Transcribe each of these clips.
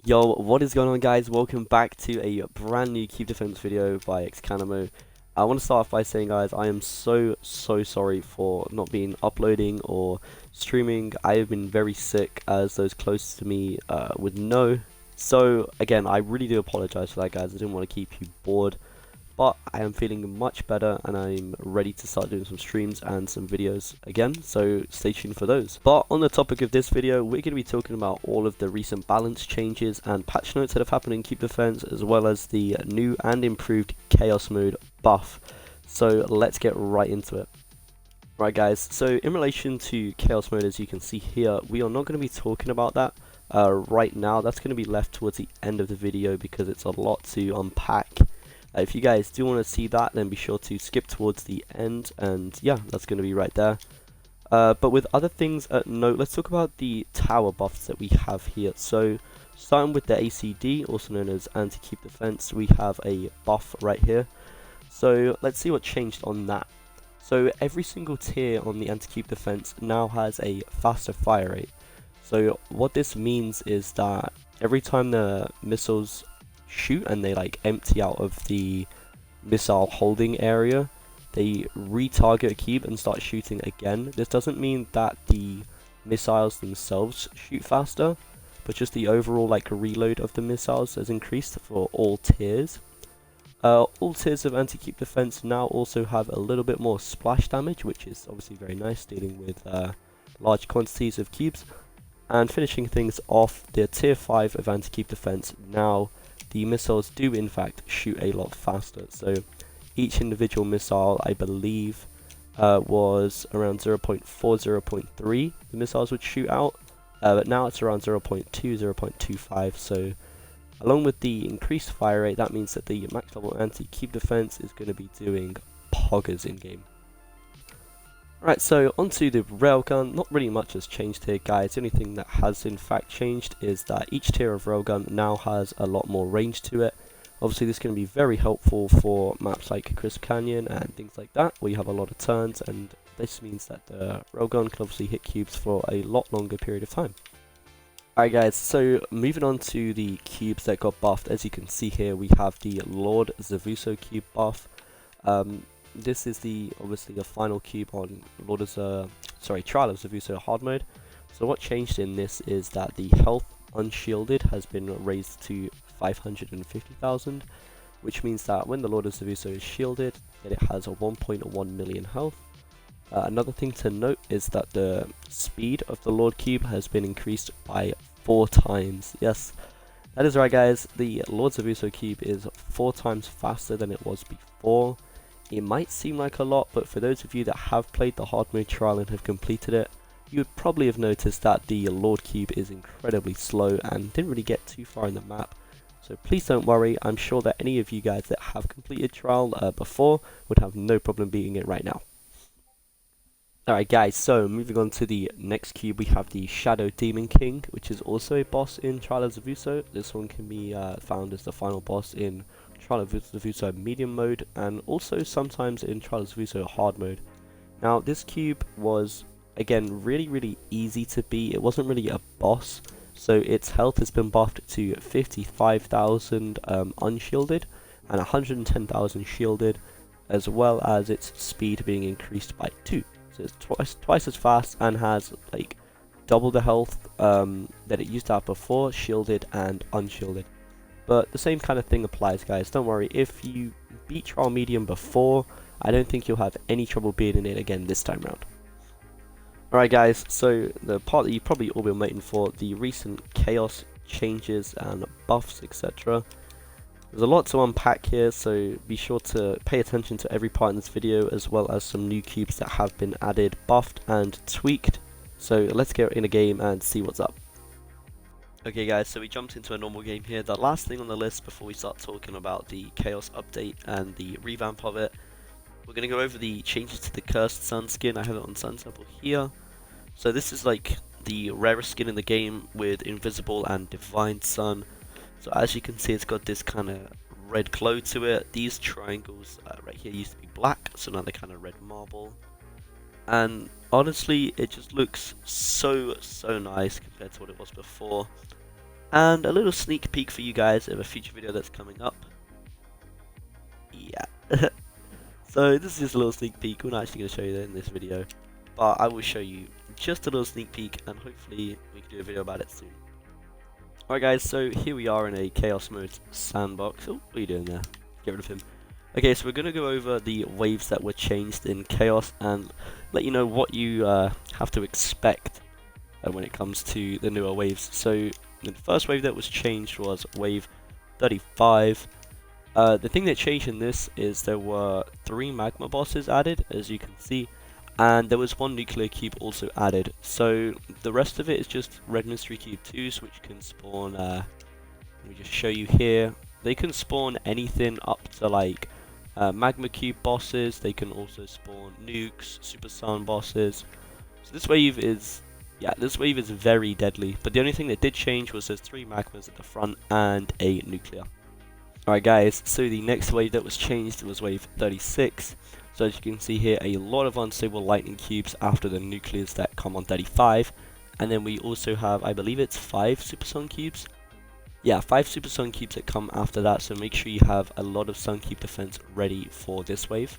Yo, what is going on, guys? Welcome back to a brand new Cube Defense video by Elektronomia. I want to start off by saying, guys, I am so sorry for not being uploading or streaming. I have been very sick, as those close to me would know. So again, I really do apologize for that, guys. I didn't want to keep you bored. But I am feeling much better and I'm ready to start doing some streams and some videos again, so stay tuned for those. But on the topic of this video, we're going to be talking about all of the recent balance changes and patch notes that have happened in Cube Defense, as well as the new and improved Chaos Mode buff. So let's get right into it. Right, guys, so in relation to Chaos Mode, as you can see here, we are not going to be talking about that right now. That's going to be left towards the end of the video because it's a lot to unpack. If you guys do want to see that, then be sure to skip towards the end, and yeah, that's going to be right there. But with other things at note, let's talk about the tower buffs that we have here. So, starting with the ACD, also known as Anti-Cube Defense, we have a buff right here. So, let's see what changed on that. So, every single tier on the Anti-Cube Defense now has a faster fire rate. So, what this means is that every time the missiles shoot and they like empty out of the missile holding area, they retarget a cube and start shooting again. This doesn't mean that the missiles themselves shoot faster, but just the overall like reload of the missiles has increased for all tiers. All tiers of anti-cube defense now also have a little bit more splash damage, which is obviously very nice dealing with large quantities of cubes. And finishing things off, the tier 5 of anti-cube defense, now the missiles do in fact shoot a lot faster. So each individual missile, I believe, was around 0.4, 0.3 the missiles would shoot out, but now it's around 0.2, 0.25. So along with the increased fire rate, that means that the max level anti-cube defense is going to be doing poggers in game. Right, so onto the railgun. Not really much has changed here, guys. The only thing that has in fact changed is that each tier of railgun now has a lot more range to it. Obviously this is going to be very helpful for maps like Crisp Canyon and things like that, where you have a lot of turns, and this means that the railgun can obviously hit cubes for a lot longer period of time. Alright, guys, so moving on to the cubes that got buffed. As you can see here, we have the Lord Zavuso cube buff. This is obviously the final cube on Trial of Zavuso hard mode. So what changed in this is that the health unshielded has been raised to 550,000, which means that when the Lord of Zavuso is shielded, that it has a 1.1 million health. Another thing to note is that the speed of the Lord cube has been increased by 4 times. Yes, that is right, guys. The Lord Zavuso cube is 4 times faster than it was before. It might seem like a lot, but for those of you that have played the hard mode trial and have completed it, you would probably have noticed that the Lord cube is incredibly slow and didn't really get too far in the map. So please don't worry, I'm sure that any of you guys that have completed trial before would have no problem beating it right now. Alright, guys, so moving on to the next cube, we have the Shadow Demon King, which is also a boss in Trial of Zavuso. This one can be found as the final boss in Trial of Zavuso medium mode, and also sometimes in Trial of Zavuso hard mode. Now this cube was again really easy to beat. It wasn't really a boss, so its health has been buffed to 55,000 unshielded and 110,000 shielded, as well as its speed being increased by 2. So it's twice as fast and has like double the health that it used to have before, shielded and unshielded. But the same kind of thing applies, guys. Don't worry, if you beat Trial Medium before, I don't think you'll have any trouble beating it again this time round. Alright, guys, so the part that you've probably all been waiting for, the recent chaos changes and buffs, etc. There's a lot to unpack here, so be sure to pay attention to every part in this video, as well as some new cubes that have been added, buffed and tweaked. So let's get in a game and see what's up. Okay, guys, so we jumped into a normal game here. The last thing on the list before we start talking about the Chaos update and the revamp of it, we're going to go over the changes to the Cursed Sun skin. I have it on Sun Sample here. So this is like the rarest skin in the game with Invisible and Divine Sun. So as you can see, it's got this kind of red glow to it. These triangles right here used to be black, so now they're kind of red marble. And honestly, it just looks so nice compared to what it was before. And a little sneak peek for you guys of a future video that's coming up. Yeah. So this is just a little sneak peek. We're not actually going to show you that in this video, but I will show you just a little sneak peek, and hopefully we can do a video about it soon. Alright guys, so here we are in a Chaos Mode sandbox. Oh, what are you doing there? Get rid of him. Okay, so we're going to go over the waves that were changed in Chaos and let you know what you have to expect when it comes to the newer waves. So the first wave that was changed was wave 35. The thing that changed in this is there were 3 magma bosses added, as you can see, and there was 1 nuclear cube also added. So the rest of it is just red mystery cube 2s, which can spawn, let me just show you here. They can spawn anything up to like magma cube bosses. They can also spawn nukes, super sun bosses. So this wave is, yeah, this wave is very deadly. But the only thing that did change was there's 3 magmas at the front and a nuclear. Alright guys, so the next wave that was changed was wave 36. So as you can see here, a lot of unstable lightning cubes after the nuclears that come on 35. And then we also have, I believe it's 5 super sun cubes. Yeah, 5 super sun cubes that come after that, so make sure you have a lot of sun cube defense ready for this wave.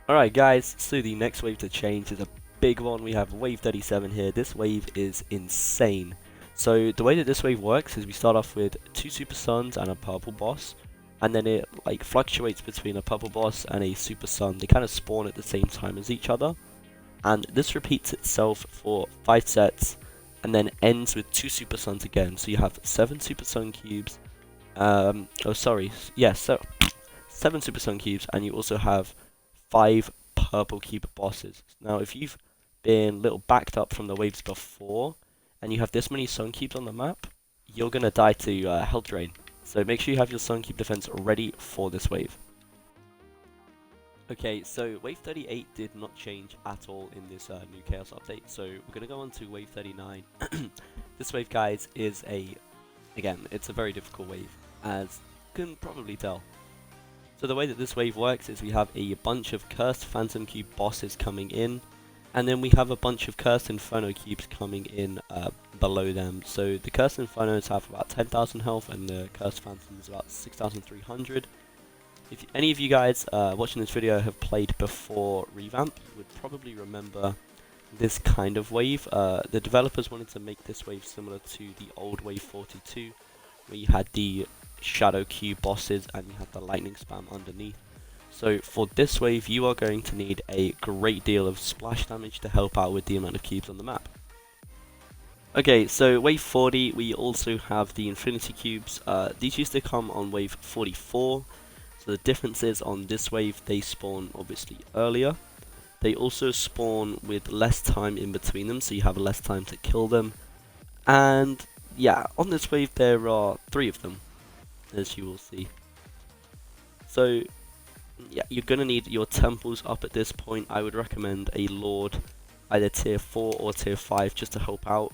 Alright guys, so the next wave to change is a big one. We have wave 37 here. This wave is insane. So the way that this wave works is we start off with 2 super suns and a purple boss, and then it like fluctuates between a purple boss and a super sun. They kind of spawn at the same time as each other, and this repeats itself for 5 sets and then ends with 2 super suns again. So you have 7 super sun cubes, oh sorry, yeah, so 7 super sun cubes, and you also have 5 purple cube bosses. Now if you've been a little backed up from the waves before and you have this many sun cubes on the map, you're gonna die to health drain. So make sure you have your sun cube defense ready for this wave. Okay, so wave 38 did not change at all in this new Chaos update, so we're gonna go on to wave 39. This wave, guys, is again, it's a very difficult wave, as you can probably tell. So the way that this wave works is we have a bunch of cursed phantom cube bosses coming in, and then we have a bunch of cursed inferno cubes coming in below them. So the cursed infernos have about 10,000 health, and the cursed phantoms about 6,300. If any of you guys watching this video have played before revamp, you would probably remember this kind of wave. The developers wanted to make this wave similar to the old wave 42, where you had the shadow cube bosses and you had the lightning spam underneath. So for this wave, you are going to need a great deal of splash damage to help out with the amount of cubes on the map. Okay, so wave 40, we also have the infinity cubes. These used to come on wave 44. So the difference is on this wave, they spawn obviously earlier. They also spawn with less time in between them, so you have less time to kill them. And yeah, on this wave there are 3 of them, as you will see. So yeah, you're gonna need your temples up at this point. I would recommend a Lord, either tier 4 or tier 5, just to help out.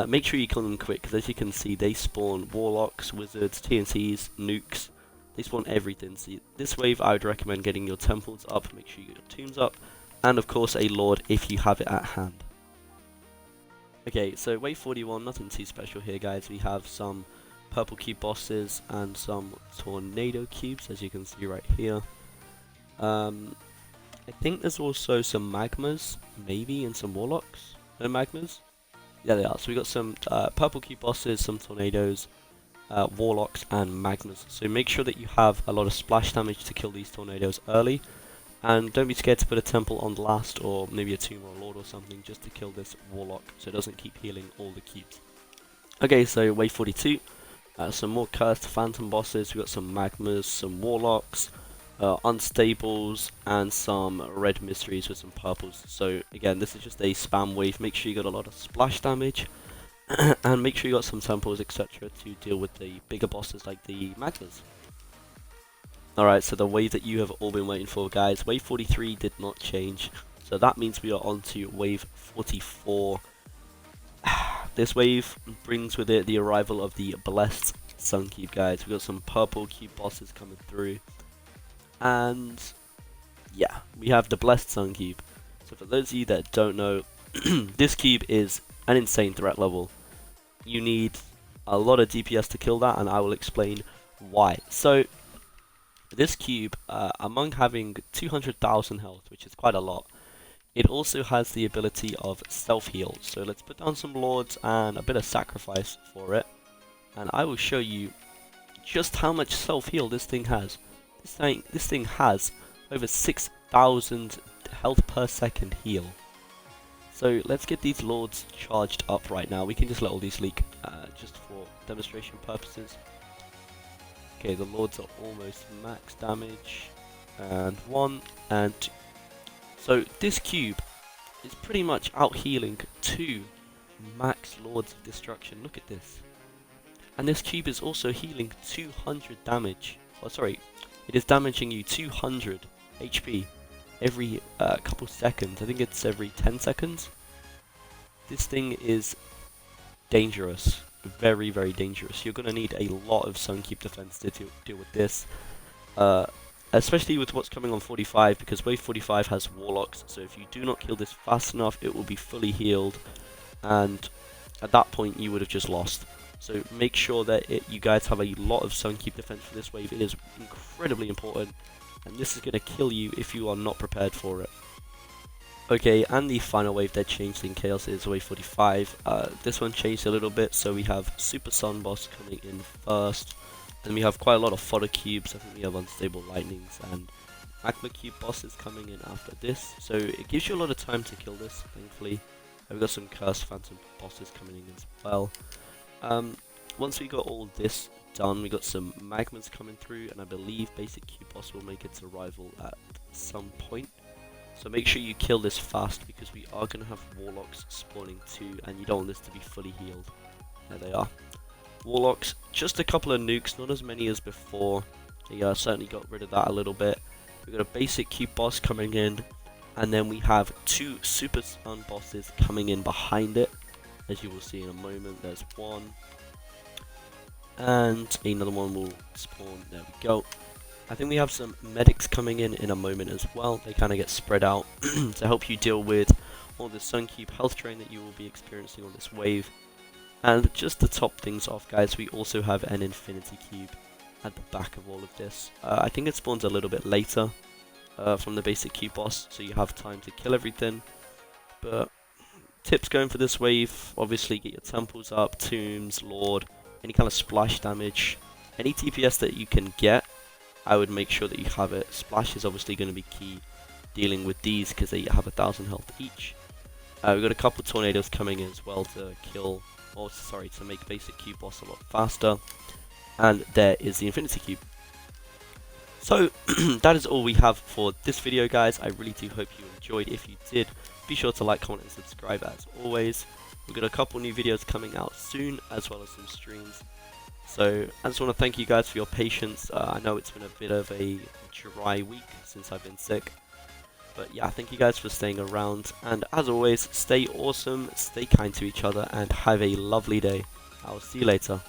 Make sure you kill them quick, because as you can see, they spawn warlocks, wizards, TNTs, nukes. They spawn everything. So this wave, I would recommend getting your temples up, make sure you get your tombs up, and of course a Lord if you have it at hand. Okay, so wave 41, nothing too special here, guys. We have some purple cube bosses and some tornado cubes, as you can see right here. I think there's also some magmas, maybe, and some warlocks. No magmas? Yeah, they are. So we got some purple cube bosses, some tornadoes, warlocks, and magmas. So make sure that you have a lot of splash damage to kill these tornadoes early, and don't be scared to put a temple on last, or maybe a tomb or a lord or something, just to kill this warlock, so it doesn't keep healing all the cubes. Okay, so wave 42, some more cursed phantom bosses. We got some magmas, some warlocks, unstables, and some red mysteries with some purples. So again, this is just a spam wave. Make sure you got a lot of splash damage and make sure you got some temples, etc., to deal with the bigger bosses like the magmas. Alright, so the wave that you have all been waiting for, guys, wave 43 did not change, so that means we are on to wave 44. This wave brings with it the arrival of the blessed sun cube, guys. We got some purple cube bosses coming through. And yeah, we have the blessed sun cube. So for those of you that don't know, this cube is an insane threat level. You need a lot of DPS to kill that, and I will explain why. So this cube, among having 200,000 health, which is quite a lot, it also has the ability of self-heal. So let's put down some lords and a bit of sacrifice for it, and I will show you just how much self-heal this thing has. This thing has over 6,000 health per second heal. So let's get these lords charged up right now. We can just let all these leak just for demonstration purposes. Okay, the lords are almost max damage, and 1 and 2. So this cube is pretty much out healing 2 max lords of destruction. Look at this. And this cube is also healing 200 damage. Oh, sorry, it is damaging you 200 HP every couple seconds. I think it's every 10 seconds. This thing is dangerous. Very, very dangerous. You're going to need a lot of Sunkeep defense to deal with this. Especially with what's coming on 45, because wave 45 has Warlocks. So if you do not kill this fast enough, it will be fully healed. And at that point, you would have just lost. So make sure that you guys have a lot of Sunkeep defense for this wave. It is incredibly important. And this is going to kill you if you are not prepared for it. Okay, and the final wave that changed in Chaos is wave 45. This one changed a little bit, so we have Super Sun Boss coming in first. Then we have quite a lot of fodder cubes. I think we have Unstable Lightnings and Magma Cube bosses coming in after this. So it gives you a lot of time to kill this, thankfully. We've got some Cursed Phantom bosses coming in as well. Once we got all this done, we got some Magmas coming through, and I believe Basic Cube Boss will make its arrival at some point. So make sure you kill this fast, because we are going to have Warlocks spawning too, and you don't want this to be fully healed. There they are. Warlocks, just a couple of nukes, not as many as before. They certainly got rid of that a little bit. We've got a Basic Cube Boss coming in, and then we have 2 Super Sun Bosses coming in behind it. As you will see in a moment, there's one. And another one will spawn, there we go. I think we have some medics coming in a moment as well. They kind of get spread out to help you deal with all the Sunkeep health drain that you will be experiencing on this wave. And just to top things off, guys, we also have an Infinity Cube at the back of all of this. I think it spawns a little bit later from the Basic Cube Boss, so you have time to kill everything. But tips going for this wave, obviously get your temples up, tombs, lord, any kind of splash damage, any TPS that you can get. I would make sure that you have it. Splash is obviously going to be key dealing with these, because they have 1,000 health each. We've got a couple tornadoes coming in as well to kill, or sorry, to make Basic Cube Boss a lot faster. And there is the Infinity Cube. So that is all we have for this video, guys. I really do hope you enjoyed. If you did, be sure to like, comment and subscribe as always. We've got a couple new videos coming out soon, as well as some streams. So I just want to thank you guys for your patience. I know it's been a bit of a dry week since I've been sick. But yeah, thank you guys for staying around. And as always, stay awesome, stay kind to each other, and have a lovely day. I'll see you later.